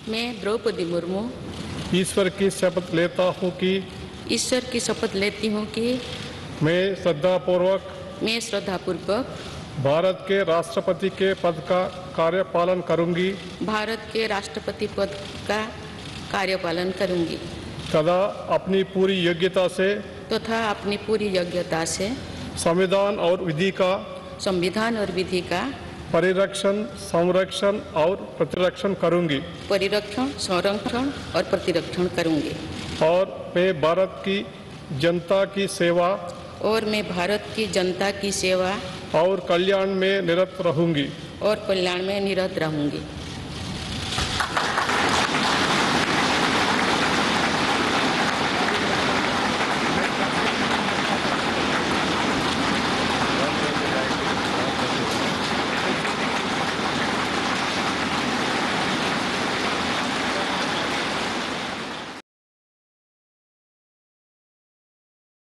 मैं द्रौपदी मुर्मू ईश्वर की शपथ लेता हूँ कि ईश्वर की शपथ लेती हूँ कि मैं श्रद्धापूर्वक भारत के राष्ट्रपति के पद का कार्यपालन करूँगी भारत के राष्ट्रपति पद का कार्यपालन करूँगी तथा अपनी पूरी योग्यता से संविधान और विधि का परिरक्षण, संरक्षण और प्रतिरक्षण करूँगी और मैं भारत की जनता की सेवा और कल्याण में निरत रहूँगी।